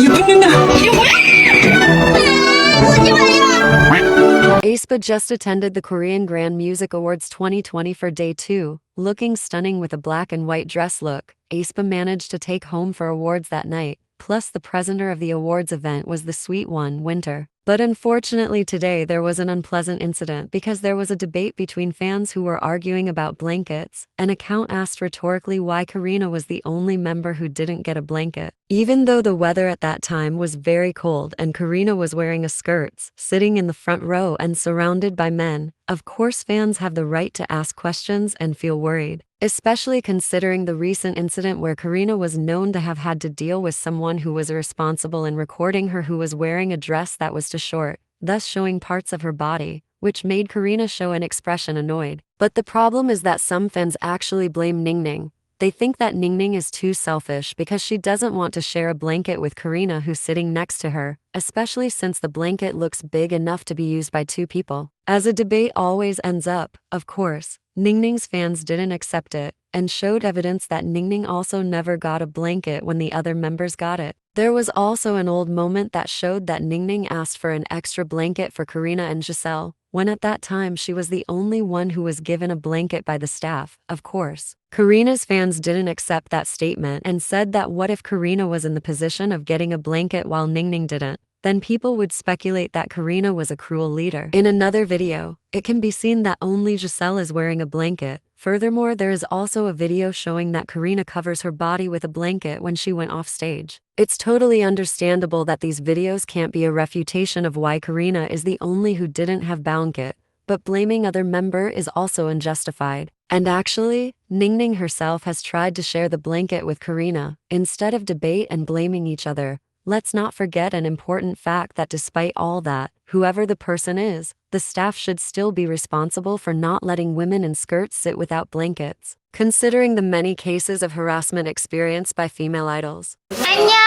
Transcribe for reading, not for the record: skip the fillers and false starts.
예쁜 누나. AESPA just attended the Korean Grand Music Awards 2020 for day 2, looking stunning with a black and white dress look. AESPA managed to take home 4 awards that night, plus the presenter of the awards event was the sweet one, Winter. But unfortunately today there was an unpleasant incident because there was a debate between fans who were arguing about blankets. An account asked rhetorically why Karina was the only member who didn't get a blanket. Even though the weather at that time was very cold and Karina was wearing a skirt, sitting in the front row and surrounded by men, of course fans have the right to ask questions and feel worried. Especially considering the recent incident where Karina was known to have had to deal with someone who was irresponsible in recording her who was wearing a dress that was too short, thus showing parts of her body, which made Karina show an expression annoyed. But the problem is that some fans actually blame NINGNING. They think that NINGNING is too selfish because she doesn't want to share a blanket with Karina who's sitting next to her, especially since the blanket looks big enough to be used by 2 people. As a debate always ends up, of course, NINGNING's fans didn't accept it, and showed evidence that NINGNING also never got a blanket when the other members got it. There was also an old moment that showed that NINGNING asked for an extra blanket for Karina and Giselle, when at that time she was the only one who was given a blanket by the staff, of course. Karina's fans didn't accept that statement and said that what if Karina was in the position of getting a blanket while NINGNING didn't? Then people would speculate that Karina was a cruel leader. In another video, it can be seen that only Giselle is wearing a blanket. Furthermore, there is also a video showing that Karina covers her body with a blanket when she went off stage. It's totally understandable that these videos can't be a refutation of why Karina is the only who didn't have blanket, but blaming other member is also unjustified. And actually, NINGNING herself has tried to share the blanket with Karina, instead of debate and blaming each other. Let's not forget an important fact that despite all that, whoever the person is, the staff should still be responsible for not letting women in skirts sit without blankets, considering the many cases of harassment experienced by female idols. 안녕!